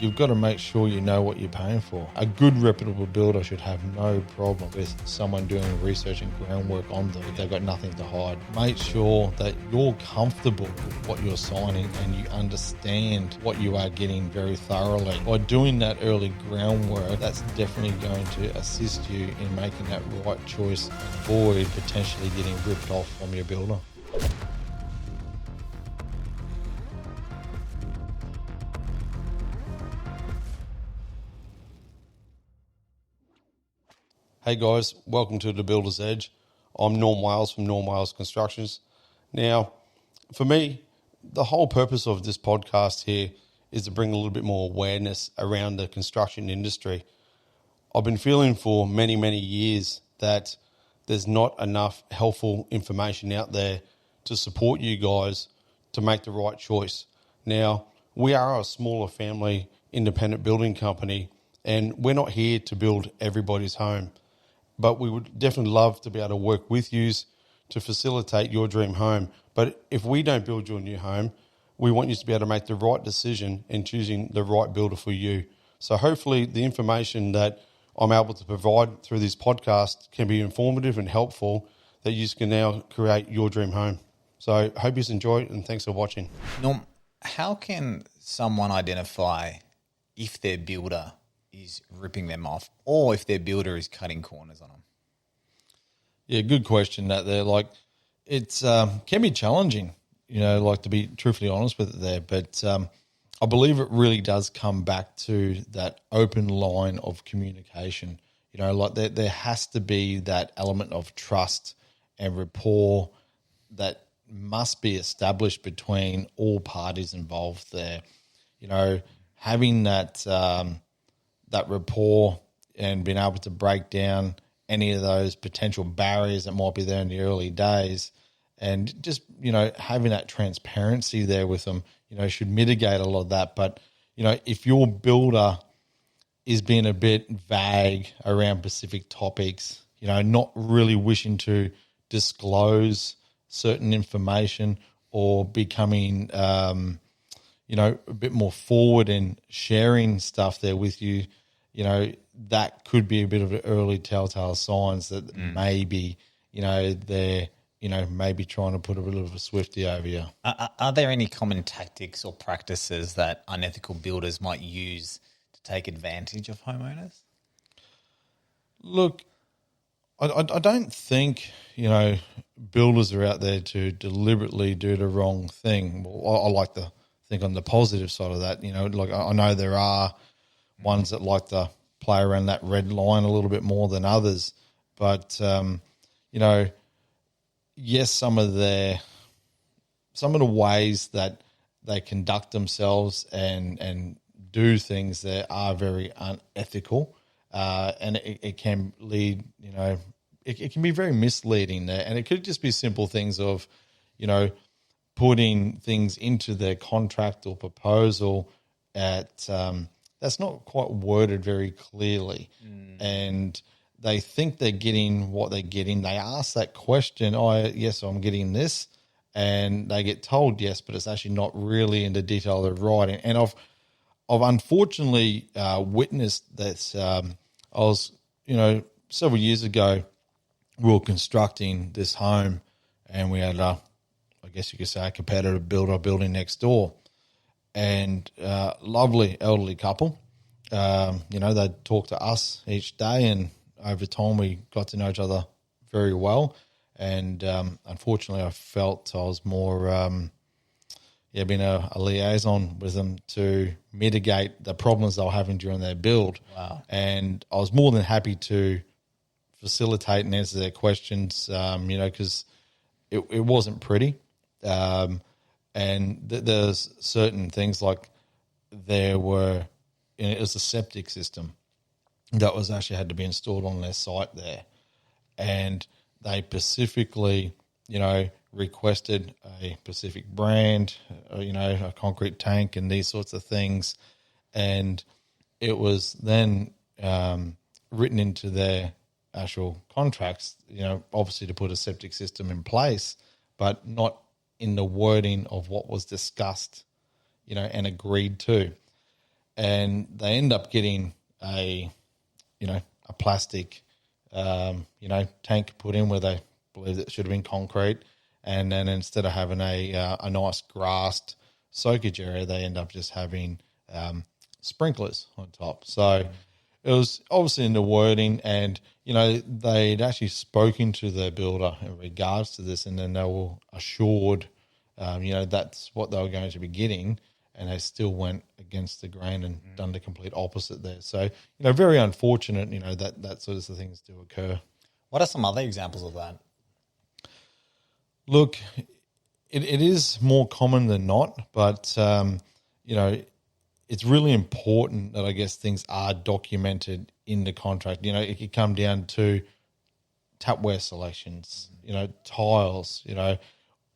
You've got to make sure you know what you're paying for. A good reputable builder should have no problem with someone doing research and groundwork on them if they've got nothing to hide. Make sure that you're comfortable with what you're signing and you understand what you are getting very thoroughly. By doing that early groundwork, that's definitely going to assist you in making that right choice and avoid potentially getting ripped off from your builder. Hey guys, welcome to The Builder's Edge. I'm Norm Wales from Norm Wales Constructions. Now, for me, the whole purpose of this podcast here is to bring a little bit more awareness around the construction industry. I've been feeling for many, many years that there's not enough helpful information out there to support you guys to make the right choice. Now, we are a smaller family independent building company, and we're not here to build everybody's home. But we would definitely love to be able to work with you to facilitate your dream home. But if we don't build your new home, we want you to be able to make the right decision in choosing the right builder for you. So hopefully the information that I'm able to provide through this podcast can be informative and helpful that you can now create your dream home. So I hope you enjoy it, and thanks for watching. Norm, how can someone identify if their builder is ripping them off or if their builder is cutting corners on them? Yeah, good question that there. Like, it's can be challenging, to be truthfully honest with it there. But I believe it really does come back to that open line of communication. There has to be that element of trust and rapport that must be established between all parties involved there. Having that that rapport and being able to break down any of those potential barriers that might be there in the early days, and just, having that transparency there with them, should mitigate a lot of that. But, if your builder is being a bit vague around specific topics, not really wishing to disclose certain information or becoming, a bit more forward in sharing stuff there with you, that could be a bit of an early telltale signs that maybe, they're, maybe trying to put a little of a Swifty over you. Are there any common tactics or practices that unethical builders might use to take advantage of homeowners? Look, I don't think, builders are out there to deliberately do the wrong thing. Well, I like to think on the positive side of that. I know there are ones that like to play around that red line a little bit more than others. But, yes, some of the ways that they conduct themselves and do things there are very unethical, and it can lead, it can be very misleading there. And it could just be simple things of, putting things into their contract or proposal at that's not quite worded very clearly. And they think they're getting what they're getting. They ask that question, yes, I'm getting this. And they get told yes, but it's actually not really in the detail of writing. And I've unfortunately witnessed this. I was, several years ago, we were constructing this home, and we had I guess you could say a competitive builder building next door. And lovely elderly couple, they'd talk to us each day, and over time we got to know each other very well. And unfortunately, I felt I was more, being a liaison with them to mitigate the problems they were having during their build. Wow. And I was more than happy to facilitate and answer their questions, because it wasn't pretty. And there's certain things like it was a septic system that was actually had to be installed on their site there. And they specifically, requested a specific brand, a concrete tank and these sorts of things. And it was then written into their actual contracts, obviously to put a septic system in place, but not in the wording of what was discussed, and agreed to. and they end up getting a plastic, tank put in where they believe that it should have been concrete. And then instead of having a nice grassed soakage area, they end up just having sprinklers on top. So it was obviously in the wording, and they'd actually spoken to the builder in regards to this, and then they were assured, that's what they were going to be getting, and they still went against the grain and done the complete opposite there. So very unfortunate. That sort of things do occur. What are some other examples of that? Look, it is more common than not, but it's really important that I guess things are documented in the contract. It could come down to tapware selections, tiles,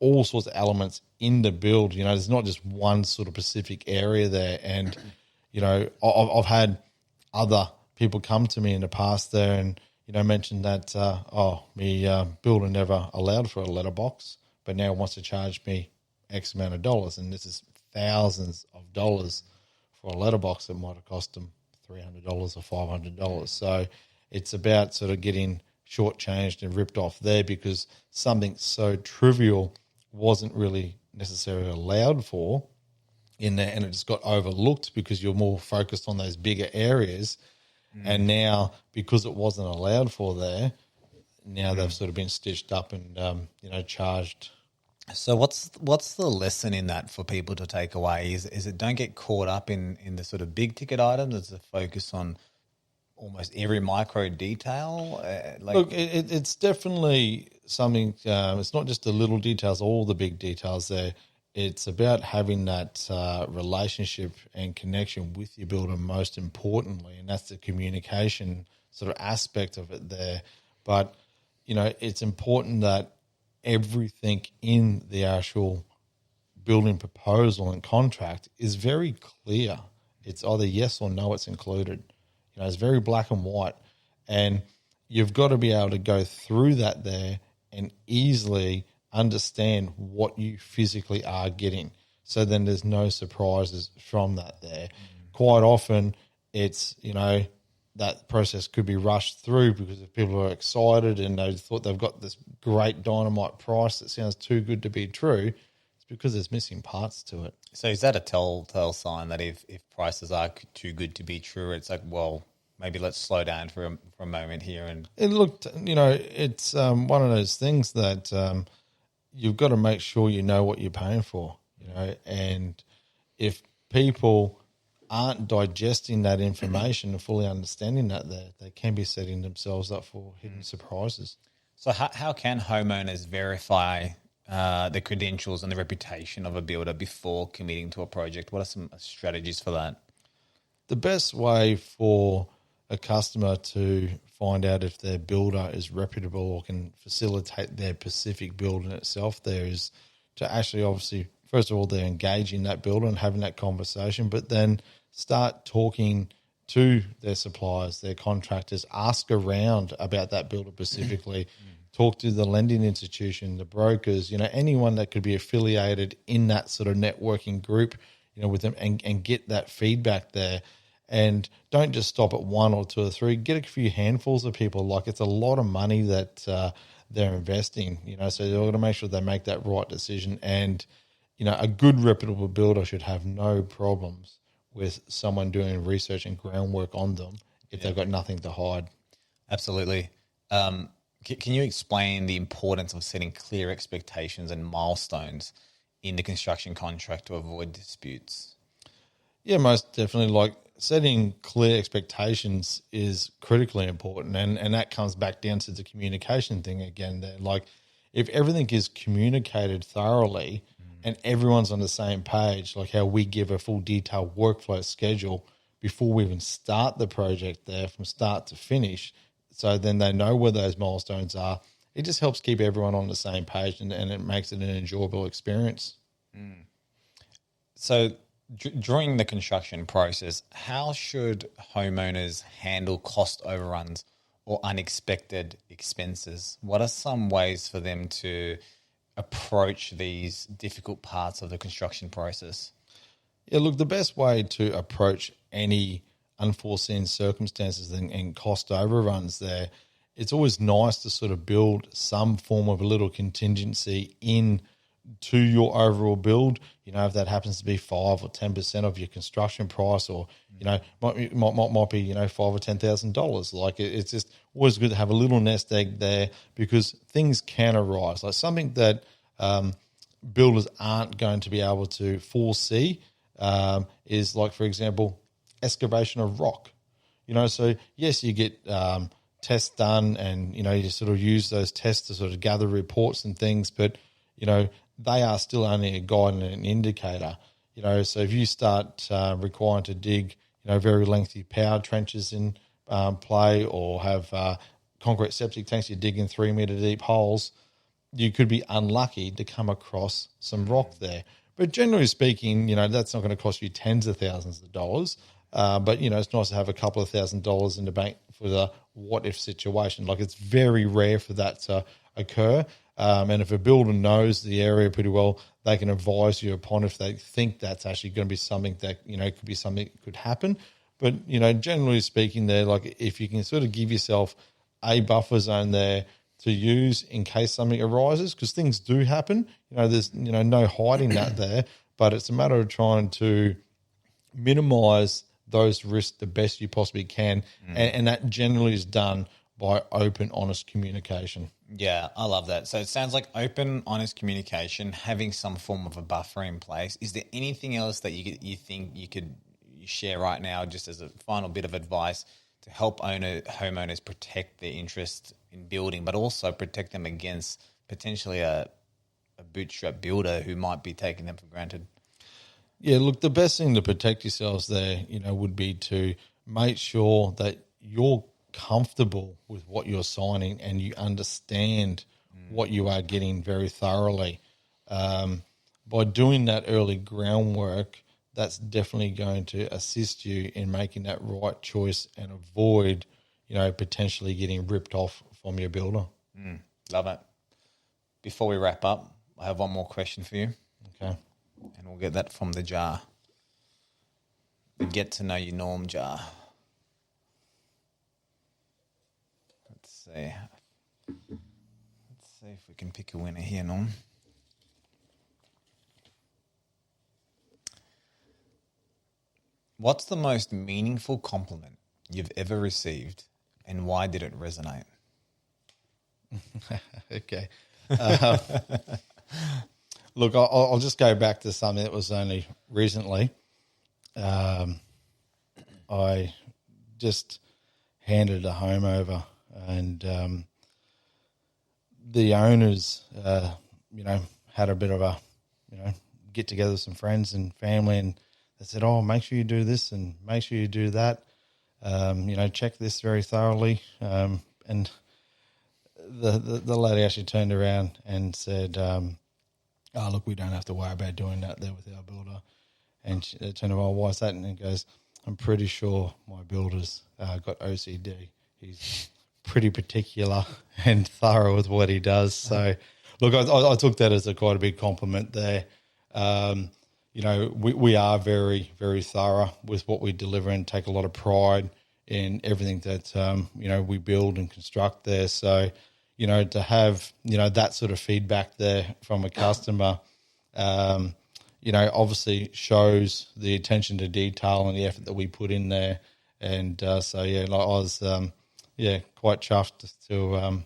all sorts of elements in the build. There's not just one sort of specific area there. And, I've had other people come to me in the past there and, mentioned that, my builder never allowed for a letterbox, but now wants to charge me X amount of dollars. And this is thousands of dollars for a letterbox that might have cost them $300 or $500. So it's about sort of getting shortchanged and ripped off there because something so trivial wasn't really necessarily allowed for in there, and it just got overlooked because you're more focused on those bigger areas. And now, because it wasn't allowed for there, now they've sort of been stitched up and charged. So what's the lesson in that for people to take away? Is it don't get caught up in the sort of big ticket items? It's a focus on almost every micro detail. Look, it's definitely something. It's not just the little details, all the big details there. It's about having that relationship and connection with your builder most importantly, and that's the communication sort of aspect of it there. But, it's important that everything in the actual building proposal and contract is very clear. It's either yes or no, it's included. It's very black and white. And you've got to be able to go through that there and easily understand what you physically are getting. So then there's no surprises from that there. Quite often it's, that process could be rushed through because if people are excited and they thought they've got this great dynamite price that sounds too good to be true, it's because there's missing parts to it. So is that a telltale sign that if prices are too good to be true, it's like, well, maybe let's slow down for a moment here? And it looked, it's one of those things that you've got to make sure you know what you're paying for, and if people aren't digesting that information and fully understanding that, they can be setting themselves up for hidden surprises. So how can homeowners verify the credentials and the reputation of a builder before committing to a project? What are some strategies for that? The best way for a customer to find out if their builder is reputable or can facilitate their specific build in itself there is to actually, obviously, first of all, they're engaging that builder and having that conversation, but then start talking to their suppliers, their contractors, ask around about that builder specifically, talk to the lending institution, the brokers, anyone that could be affiliated in that sort of networking group, with them and get that feedback there. And don't just stop at one or two or three. Get a few handfuls of people. Like, it's a lot of money that they're investing, so they've got to make sure they make that right decision. And, a good reputable builder should have no problems with someone doing research and groundwork on them if they've got nothing to hide. Absolutely. Can you explain the importance of setting clear expectations and milestones in the construction contract to avoid disputes? Yeah, most definitely. Like, setting clear expectations is critically important, and that comes back down to the communication thing again there. Like, if everything is communicated thoroughly and everyone's on the same page, like how we give a full detailed workflow schedule before we even start the project there from start to finish, so then they know where those milestones are, it just helps keep everyone on the same page and it makes it an enjoyable experience. So during the construction process, how should homeowners handle cost overruns or unexpected expenses? What are some ways for them to approach these difficult parts of the construction process? Yeah, look, the best way to approach any unforeseen circumstances and cost overruns there, it's always nice to sort of build some form of a little contingency in to your overall build. If that happens to be 5 or 10% of your construction price, or might be $5,000 or $10,000. Like it's just always good to have a little nest egg there, because things can arise. Like something that builders aren't going to be able to foresee is, like, for example, excavation of rock. So yes, you get tests done, and you sort of use those tests to sort of gather reports and things, but they are still only a guide and an indicator. So if you start requiring to dig very lengthy power trenches in play, or have concrete septic tanks, you're digging 3 meter deep holes, you could be unlucky to come across some rock there. But generally speaking, that's not going to cost you tens of thousands of dollars. But it's nice to have a couple of $1,000s in the bank for the what if situation. Like, it's very rare for that to occur. And if a builder knows the area pretty well, they can advise you upon if they think that's actually going to be something that, could be something that could happen. But, generally speaking there, like, if you can sort of give yourself a buffer zone there to use in case something arises, because things do happen, there's, no hiding that there, but it's a matter of trying to minimize those risks the best you possibly can. And that generally is done by open, honest communication. Yeah, I love that. So it sounds like open, honest communication, having some form of a buffer in place. Is there anything else that you think you could share right now, just as a final bit of advice, to help homeowners protect their interest in building, but also protect them against potentially a bootstrap builder who might be taking them for granted? Yeah, look, the best thing to protect yourselves there, would be to make sure that you're comfortable with what you're signing and you understand what you are getting very thoroughly. By doing that early groundwork, that's definitely going to assist you in making that right choice and avoid, potentially getting ripped off from your builder. Love it. Before we wrap up, I have one more question for you. Okay. And we'll get that from the jar. The get to know you Norm jar. Let's see if we can pick a winner here, Norm. What's the most meaningful compliment you've ever received, and why did it resonate? Okay. Look, I'll just go back to something that was only recently. I just handed a home over, and the owners, had a bit of a, get together with some friends and family, and they said, "Oh, make sure you do this and make sure you do that. Check this very thoroughly." And the lady actually turned around and said, "Oh, look, we don't have to worry about doing that there with our builder." And she turned around, "Oh, why is that?" And it goes, "I'm pretty sure my builder's got OCD. He's pretty particular and thorough with what he does." So, look, I took that as quite a big compliment there. We are very, very thorough with what we deliver and take a lot of pride in everything that, we build and construct there. So, to have, that sort of feedback there from a customer, obviously shows the attention to detail and the effort that we put in there. And I was, quite chuffed to,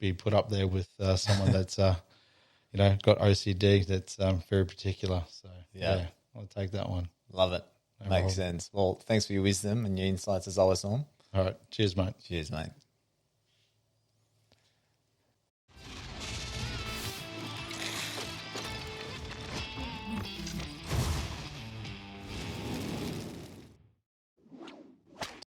be put up there with someone that's, got OCD that's very particular. So, yeah, I'll take that one. Love it. Makes sense. Well, thanks for your wisdom and your insights as always, Norm. All right. Cheers, mate. Cheers, mate.